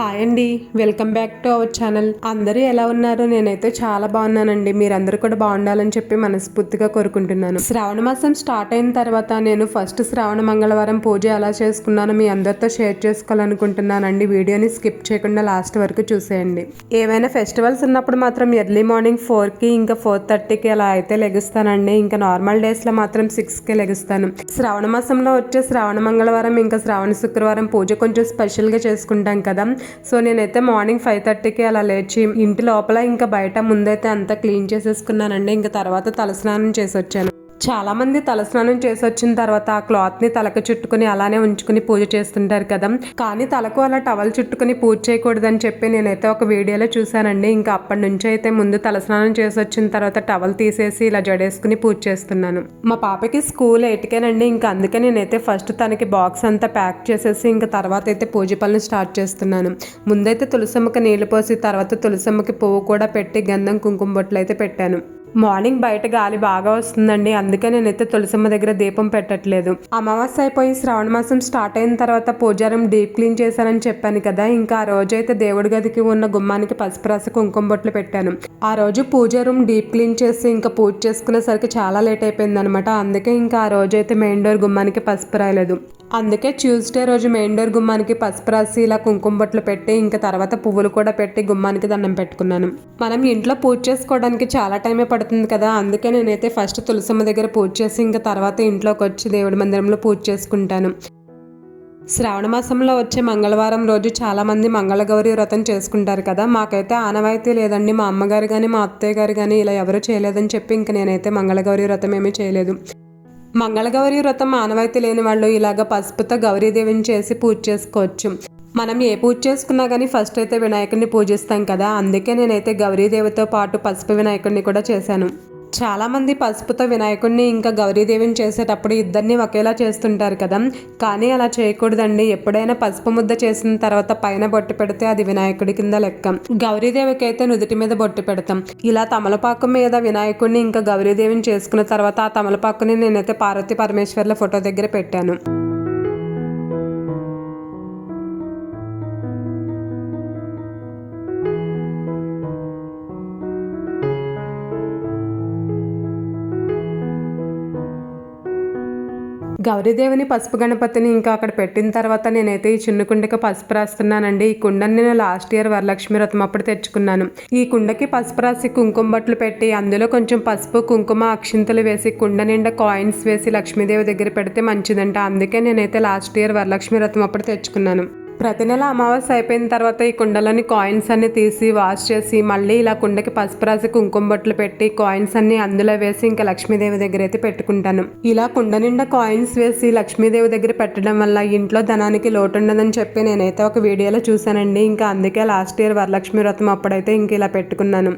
Hi అండి, welcome back to our channel. అందరూ ఎలా ఉన్నారు? నేనైతే చాలా బాగున్నానండి. మీరందరూ కూడా బాగుండాలని చెప్పి మనస్ఫూర్తిగా కోరుకుంటున్నాను. శ్రావణ మాసం స్టార్ట్ అయిన తర్వాత నేను ఫస్ట్ శ్రావణ మంగళవారం పూజ ఎలా చేసుకున్నానో మీ అందరితో షేర్ చేసుకోవాలనుకుంటున్నానండి. వీడియోని స్కిప్ చేయకుండా లాస్ట్ వరకు చూసేయండి. ఏవైనా ఫెస్టివల్స్ ఉన్నప్పుడు మాత్రం ఎర్లీ మార్నింగ్ 4కి ఇంకా 4:30కి అలా అయితే లెగుస్తానండి. ఇంకా నార్మల్ డేస్లో మాత్రం 6కి లెగుస్తాను. శ్రావణ మాసంలో వచ్చే శ్రావణ మంగళవారం ఇంకా శ్రావణ శుక్రవారం పూజ కొంచెం స్పెషల్గా చేసుకుంటాం కదా. సో నేనైతే మార్నింగ్ 5:30కి అలా లేచి ఇంటి లోపల ఇంకా బయట ముందైతే అంతా క్లీన్ చేసేసుకున్నానండి. ఇంకా తర్వాత తలస్నానం చేసి వచ్చాను. చాలా మంది తలస్నానం చేసి వచ్చిన తర్వాత ఆ క్లాత్ని తలకు చుట్టుకుని అలానే ఉంచుకుని పూజ చేస్తుంటారు కదా. కానీ తలకు అలా టవల్ చుట్టుకుని పూజ చేయకూడదని చెప్పి నేనైతే ఒక వీడియోలో చూశానండి. ఇంకా అప్పటి నుంచి అయితే ముందు తలస్నానం చేసి వచ్చిన తర్వాత టవల్ తీసేసి ఇలా జడేసుకుని పూజ చేస్తున్నాను. మా పాపకి స్కూల్ 8కేనండి. ఇంకా అందుకే నేనైతే ఫస్ట్ తనకి బాక్స్ అంతా ప్యాక్ చేసేసి ఇంకా తర్వాత అయితే పూజ పనులు స్టార్ట్ చేస్తున్నాను. ముందైతే తులసమ్మకి నీళ్లు పోసి తర్వాత తులసమ్మకి పువ్వు కూడా పెట్టి గంధం కుంకుమ బొట్లు అయితే పెట్టాను. మార్నింగ్ బయట గాలి బాగా వస్తుందండి, అందుకే నేనైతే తులసమ్మ దగ్గర దీపం పెట్టట్లేదు. అమావాస్య అయిపోయి శ్రావణ మాసం స్టార్ట్ అయిన తర్వాత పూజారం డీప్ క్లీన్ చేశానని చెప్పాను కదా. ఇంకా ఆ రోజు అయితే దేవుడి గదికి ఉన్న గుమ్మానికి పసుపు రాసి కుంకుమ బొట్లు పెట్టాను. ఆ రోజు పూజ రూమ్ డీప్ క్లీన్ చేసి ఇంకా పూజ చేసుకునేసరికి చాలా లేట్ అయిపోయింది అనమాట. అందుకే ఇంకా ఆ రోజు అయితే మెయిన్ డోర్ గుమ్మానికి పసుపు రాయలేదు. అందుకే ట్యూస్డే రోజు మెయిన్ డోర్ గుమ్మానికి పసుపు రాసి ఇలా కుంకుమ బొట్లు పెట్టి ఇంకా తర్వాత పువ్వులు కూడా పెట్టి గుమ్మానికి దండం పెట్టుకున్నాను. మనం ఇంట్లో పూజ చేసుకోవడానికి చాలా టైమే పడుతుంది కదా. అందుకే నేనైతే ఫస్ట్ తులసమ్మ దగ్గర పూజ చేసి ఇంకా తర్వాత ఇంట్లోకి వచ్చి దేవుడి మందిరంలో పూజ చేసుకుంటాను. శ్రావణ మాసంలో వచ్చే మంగళవారం రోజు చాలా మంది మంగళగౌరి వ్రతం చేసుకుంటారు కదా. మాకైతే ఆనవాయితీ లేదండి. మా అమ్మగారు కానీ మా అత్తయ్య గారు కానీ ఇలా ఎవరు చేయలేదని చెప్పి ఇంకా నేనైతే మంగళగౌరి వ్రతం ఏమీ చేయలేదు. మంగళగౌరి వ్రతం ఆనవాయితీ లేని వాళ్ళు ఇలాగ పసుపుతో గౌరీదేవిని చేసి పూజ చేసుకోవచ్చు. మనం ఏ పూజ చేసుకున్నా కానీ ఫస్ట్ అయితే వినాయకుడిని పూజిస్తాం కదా. అందుకే నేనైతే గౌరీదేవితో పాటు పసుపు వినాయకుడిని కూడా చేశాను. చాలామంది పసుపుతో వినాయకుడిని ఇంకా గౌరీదేవిని చేసేటప్పుడు ఇద్దరిని ఒకేలా చేస్తుంటారు కదా. కానీ అలా చేయకూడదండి. ఎప్పుడైనా పసుపు ముద్ద చేసిన తర్వాత పైన బొట్టు పెడితే అది వినాయకుడి కింద లెక్క. గౌరీదేవికి అయితే నుదుటి మీద బొట్టు పెడతాం. ఇలా తమలపాకు మీద వినాయకుడిని ఇంకా గౌరీదేవిని చేసుకున్న తర్వాత ఆ తమలపాకుని నేనైతే పార్వతీ పరమేశ్వర్ల ఫోటో దగ్గర పెట్టాను. గౌరీదేవిని పసుపు గణపతిని ఇంకా అక్కడ పెట్టిన తర్వాత నేనైతే ఈ చిన్న కుండకి పసుపు రాస్తున్నానండి. ఈ కుండని నేను లాస్ట్ ఇయర్ వరలక్ష్మి వ్రతం అప్పుడు తెచ్చుకున్నాను. ఈ కుండకి పసుపు రాసి కుంకుమ బొట్లు పెట్టి అందులో కొంచెం పసుపు కుంకుమ అక్షింతలు వేసి కుండ నిండా కాయిన్స్ వేసి లక్ష్మీదేవి దగ్గర పెడితే మంచిదంట. అందుకే నేనైతే లాస్ట్ ఇయర్ వరలక్ష్మి వ్రతం అప్పుడు తెచ్చుకున్నాను. ప్రతి నెల అమావాస్య అయిపోయిన తర్వాత ఈ కుండలోని కాయిన్స్ అన్ని తీసి వాష్ చేసి మళ్ళీ ఇలా కుండకి పసుపు రాసి కుంకుమ బొట్లు పెట్టి కాయిన్స్ అన్ని అందులో వేసి ఇంకా లక్ష్మీదేవి దగ్గర అయితే పెట్టుకుంటాను. ఇలా కుండ నిండా కాయిన్స్ వేసి లక్ష్మీదేవి దగ్గర పెట్టడం వల్ల ఇంట్లో ధనానికి లోటు ఉండదని చెప్పి నేనైతే ఒక వీడియోలో చూసానండి. ఇంకా అందుకే లాస్ట్ ఇయర్ వరలక్ష్మి వ్రతం అప్పుడైతే ఇంక ఇలా పెట్టుకున్నాను.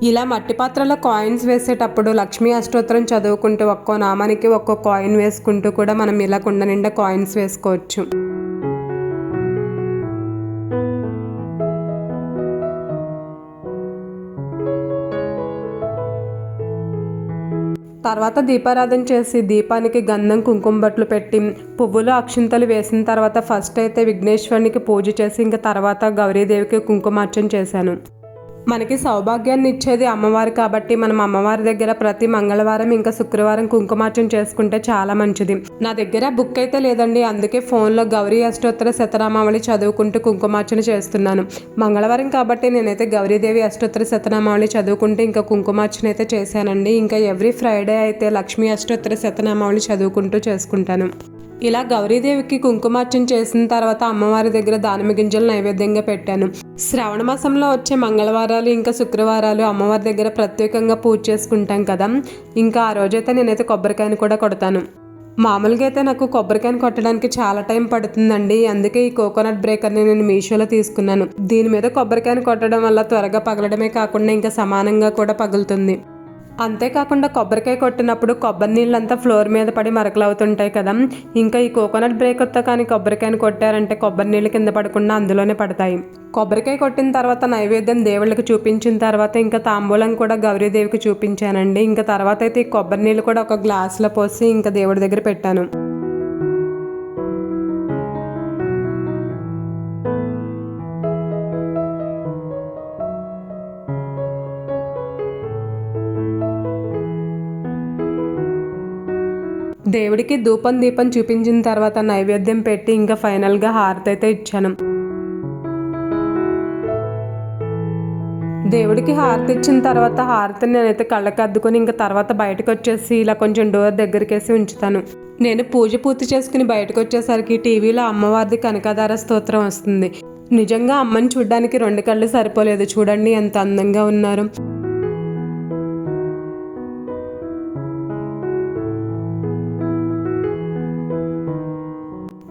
ఇలా మట్టి పాత్రలో కాయిన్స్ వేసేటప్పుడు లక్ష్మీ అష్టోత్తరం చదువుకుంటూ ఒక్కో నామానికి ఒక్కో కాయిన్ వేసుకుంటూ కూడా మనం ఇలా కుండ నిండా కాయిన్స్ వేసుకోవచ్చు. తర్వాత దీపారాధన చేసి దీపానికి గంధం కుంకుమ బొట్లు పెట్టి పువ్వులు అక్షింతలు వేసిన తర్వాత ఫస్ట్ అయితే విఘ్నేశ్వరునికి పూజ చేసి ఇంకా తర్వాత గౌరీదేవికి కుంకుమార్చన చేశాను. మనకి సౌభాగ్యాన్ని ఇచ్చేది అమ్మవారు కాబట్టి మనం అమ్మవారి దగ్గర ప్రతి మంగళవారం ఇంకా శుక్రవారం కుంకుమార్చన చేసుకుంటే చాలా మంచిది. నా దగ్గర బుక్ అయితే లేదండి, అందుకే ఫోన్లో గౌరీ అష్టోత్తర శతనామావళి చదువుకుంటూ కుంకుమార్చన చేస్తున్నాను. మంగళవారం కాబట్టి నేనైతే గౌరీదేవి అష్టోత్తర శతనామావళి చదువుకుంటూ ఇంకా కుంకుమార్చన అయితే చేశానండి. ఇంకా ఎవ్రీ ఫ్రైడే అయితే లక్ష్మీ అష్టోత్తర శతనామావళి చదువుకుంటూ చేసుకుంటాను. ఇలా గౌరీదేవికి కుంకుమార్చన చేసిన తర్వాత అమ్మవారి దగ్గర దానిమ్మ గింజలు నైవేద్యంగా పెట్టాను. శ్రావణ మాసంలో వచ్చే మంగళవారాలు ఇంకా శుక్రవారాలు అమ్మవారి దగ్గర ప్రత్యేకంగా పూజ చేసుకుంటాం కదా. ఇంకా ఆ రోజైతే నేనైతే కొబ్బరికాయను కూడా కొడతాను. మామూలుగా అయితే నాకు కొబ్బరికాయను కొట్టడానికి చాలా టైం పడుతుందండి. అందుకే ఈ కోకోనట్ బ్రేకర్ని నేను మీషోలో తీసుకున్నాను. దీని మీద కొబ్బరికాయను కొట్టడం వల్ల త్వరగా పగలడమే కాకుండా ఇంకా సమానంగా కూడా పగులుతుంది. అంతేకాకుండా కొబ్బరికాయ కొట్టినప్పుడు కొబ్బరి నీళ్ళంతా ఫ్లోర్ మీద పడి మరకలు అవుతుంటాయి కదా. ఇంకా ఈ కోకోనట్ బ్రేకర్తో కానీ కొబ్బరికాయని కొట్టారంటే కొబ్బరి నీళ్ళు కింద పడకుండా అందులోనే పడతాయి. కొబ్బరికాయ కొట్టిన తర్వాత నైవేద్యం దేవుళ్ళకి చూపించిన తర్వాత ఇంకా తాంబూలం కూడా గౌరీదేవికి చూపించానండి. ఇంకా తర్వాత అయితే ఈ కొబ్బరి నీళ్ళు కూడా ఒక గ్లాసులో పోసి ఇంకా దేవుడి దగ్గర పెట్టాను. దేవుడికి ధూపం దీపం చూపించిన తర్వాత నైవేద్యం పెట్టి ఇంకా ఫైనల్గా హారతి అయితే ఇచ్చాను. దేవుడికి హారతి ఇచ్చిన తర్వాత హారతిని నేనైతే కళ్ళకి అద్దుకొని ఇంకా తర్వాత బయటకు వచ్చేసి ఇలా కొంచెం డోర్ దగ్గరికేసి ఉంచుతాను. నేను పూజ పూర్తి చేసుకుని బయటకు వచ్చేసరికి టీవీలో అమ్మవారిది కనకదార స్తోత్రం వస్తుంది. నిజంగా అమ్మని చూడడానికి 2 కళ్ళు సరిపోలేదు. చూడండి ఎంత అందంగా ఉన్నారు.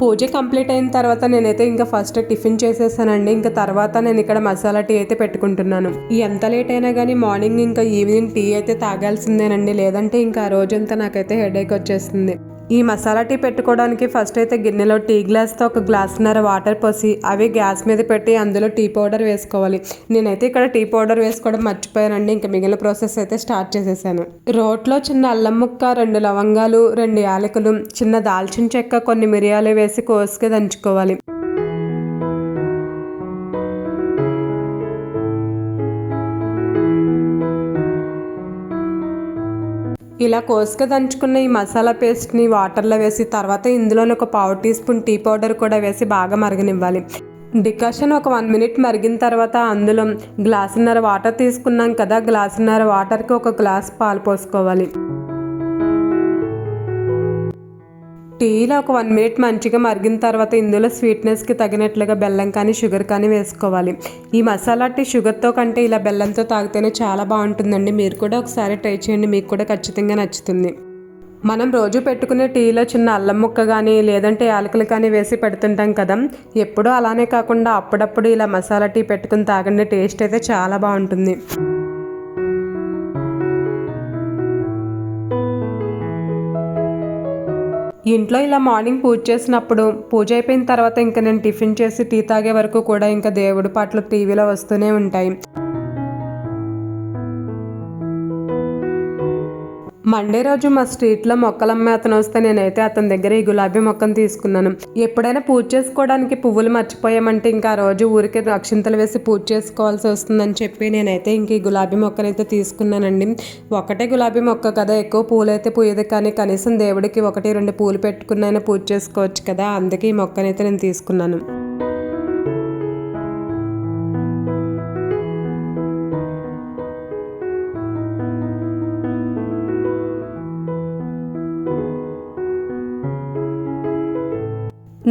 పూజ కంప్లీట్ అయిన తర్వాత నేనైతే ఇంకా ఫస్ట్ టిఫిన్ చేసేసానండి. ఇంకా తర్వాత నేను ఇక్కడ మసాలా టీ అయితే పెట్టుకుంటున్నాను. ఎంత లేట్ అయినా కానీ మార్నింగ్ ఇంకా ఈవినింగ్ టీ అయితే తాగాల్సిందేనండి, లేదంటే ఇంకా ఆ రోజంతా నాకైతే హెడేక్ వచ్చేస్తుంది. ఈ మసాలా టీ పెట్టుకోవడానికి ఫస్ట్ అయితే గిన్నెలో టీ గ్లాస్తో 1 గ్లాసున్నర వాటర్ పోసి అవి గ్యాస్ మీద పెట్టి అందులో టీ పౌడర్ వేసుకోవాలి. నేనైతే ఇక్కడ టీ పౌడర్ వేసుకోవడం మర్చిపోయానండి. ఇంకా మిగిలిన ప్రాసెస్ అయితే స్టార్ట్ చేసేసాను. రోట్లో చిన్న అల్లం ముక్క, 2 లవంగాలు, 2 యాలకులు, చిన్న దాల్చిన చెక్క, కొన్ని మిరియాలు వేసి కోసుగా దంచుకోవాలి. ఇలా కోసుగా దంచుకున్న ఈ మసాలా పేస్ట్ని వాటర్లో వేసి తర్వాత ఇందులోనే 1 పావు టీ స్పూన్ టీ పౌడర్ కూడా వేసి బాగా మరగనివ్వాలి. డికాషన్ ఒక 1 మినిట్ మరిగిన తర్వాత అందులో గ్లాసున్నర వాటర్ తీసుకున్నాం కదా, గ్లాసున్నర వాటర్కి 1 గ్లాస్ పాలు పోసుకోవాలి. టీలో ఒక 1 మినిట్ మంచిగా మరిగిన తర్వాత ఇందులో స్వీట్నెస్కి తగినట్లుగా బెల్లం కానీ షుగర్ కానీ వేసుకోవాలి. ఈ మసాలా టీ షుగర్తో కంటే ఇలా బెల్లంతో తాగితేనే చాలా బాగుంటుందండి. మీరు కూడా ఒకసారి ట్రై చేయండి, మీకు కూడా ఖచ్చితంగా నచ్చుతుంది. మనం రోజు పెట్టుకునే టీలో చిన్న అల్లం ముక్క కానీ లేదంటే యాలకులు కానీ వేసి పెడుతుంటాం కదా, ఎప్పుడూ అలానే కాకుండా అప్పుడప్పుడు ఇలా మసాలా టీ పెట్టుకుని తాగండి. టేస్ట్ అయితే చాలా బాగుంటుంది. ఇంట్లో ఇలా మార్నింగ్ పూజ చేసినప్పుడు పూజ అయిపోయిన తర్వాత ఇంకా నేను టిఫిన్ చేసి టీ తాగే వరకు కూడా ఇంకా దేవుడి పాటలు టీవీలో వస్తూనే ఉంటాయి. మండే రోజు మా స్ట్రీట్లో మొక్కలు అమ్మే అతను వస్తే నేనైతే అతని దగ్గర ఈ గులాబీ మొక్కను తీసుకున్నాను. ఎప్పుడైనా పూజ చేసుకోవడానికి పువ్వులు మర్చిపోయామంటే ఇంకా ఆ రోజు ఊరికే అక్షింతలు వేసి పూజ చేసుకోవాల్సి వస్తుందని చెప్పి నేనైతే ఇంక ఈ గులాబీ మొక్కనైతే తీసుకున్నానండి. ఒకటే గులాబీ మొక్క కదా, ఎక్కువ పూలు అయితే పూయదు, కానీ కనీసం దేవుడికి 1-2 పూలు పెట్టుకున్నైనా పూజ చేసుకోవచ్చు కదా, అందుకే ఈ మొక్కనైతే నేను తీసుకున్నాను.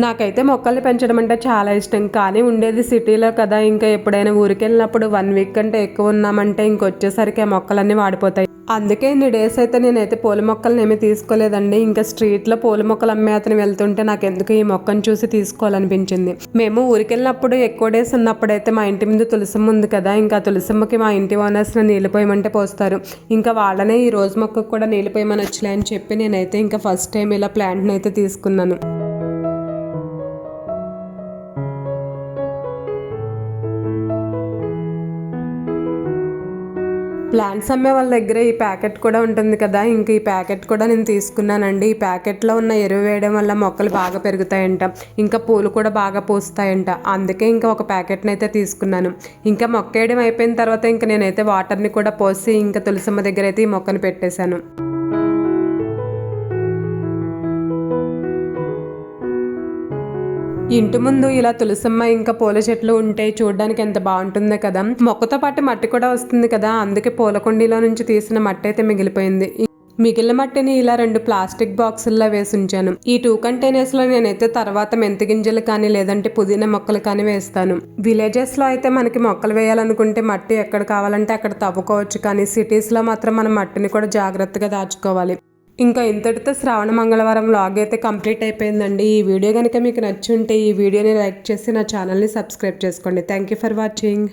నాకైతే మొక్కల్ని పెంచడం అంటే చాలా ఇష్టం, కానీ ఉండేది సిటీలో కదా. ఇంకా ఎప్పుడైనా ఊరికి వెళ్ళినప్పుడు 1 వీక్ కంటే ఎక్కువ ఉన్నామంటే ఇంకొచ్చేసరికి ఆ మొక్కలన్నీ వాడిపోతాయి. అందుకే ఇన్ని డేస్ అయితే నేనైతే పూల మొక్కలను ఏమీ తీసుకోలేదండి. ఇంకా స్ట్రీట్లో పూల మొక్కలు అమ్మే అతను వెళ్తుంటే నాకు ఎందుకు ఈ మొక్కను చూసి తీసుకోవాలనిపించింది. మేము ఊరికి వెళ్ళినప్పుడు ఎక్కువ డేస్ ఉన్నప్పుడైతే మా ఇంటి ముందు తులసమ్మ ఉంది కదా, ఇంకా తులసమ్మకి మా ఇంటి ఓనర్స్ని నీళ్ళు పోయమంటే పోస్తారు. ఇంకా వాళ్ళనే ఈ రోజు మొక్కకు కూడా నీళ్ళు పోయమని వచ్చలే అని చెప్పి నేనైతే ఇంకా ఫస్ట్ టైం ఇలా ప్లాంట్ని అయితే తీసుకున్నాను. ప్లాంట్స్ అమ్మే వాళ్ళ దగ్గర ఈ ప్యాకెట్ కూడా ఉంటుంది కదా, ఇంక ఈ ప్యాకెట్ కూడా నేను తీసుకున్నానండి. ఈ ప్యాకెట్లో ఉన్న ఎరువు వేయడం వల్ల మొక్కలు బాగా పెరుగుతాయంట, ఇంకా పూలు కూడా బాగా పూస్తాయంట. అందుకే ఇంకా ఒక ప్యాకెట్ని అయితే తీసుకున్నాను. ఇంకా మొక్క వేయడం అయిపోయిన తర్వాత ఇంకా నేనైతే వాటర్ని కూడా పోసి ఇంకా తులసమ్మ దగ్గర అయితే ఈ మొక్కను పెట్టేశాను. ఇంటి ముందు ఇలా తులసమ్మ ఇంకా పూల చెట్లు ఉంటే చూడడానికి ఎంత బాగుంటుందో కదా. మొక్కతో పాటు మట్టి కూడా వస్తుంది కదా, అందుకే పూల కుండీలో నుంచి తీసిన మట్టి అయితే మిగిలిపోయింది. మిగిలిన మట్టిని ఇలా 2 ప్లాస్టిక్ బాక్సుల్లో వేసి ఉంచాను. ఈ 2 కంటైనర్స్లో నేనైతే తర్వాత మెంతి గింజలు కానీ లేదంటే పుదీనా మొక్కలు కానీ వేస్తాను. విలేజెస్లో అయితే మనకి మొక్కలు వేయాలనుకుంటే మట్టి ఎక్కడ కావాలంటే అక్కడ తవ్వుకోవచ్చు, కానీ సిటీస్లో మాత్రం మనం మట్టిని కూడా జాగ్రత్తగా దాచుకోవాలి. ఇంకా ఇంతటితో శ్రావణ మంగళవారం వ్లాగ్ అయితే కంప్లీట్ అయిపోయిందండి. ఈ వీడియో కనుక మీకు నచ్చుంటే ఈ వీడియోని లైక్ చేసి నా ఛానల్ని సబ్స్క్రైబ్ చేసుకోండి. Thank you for watching.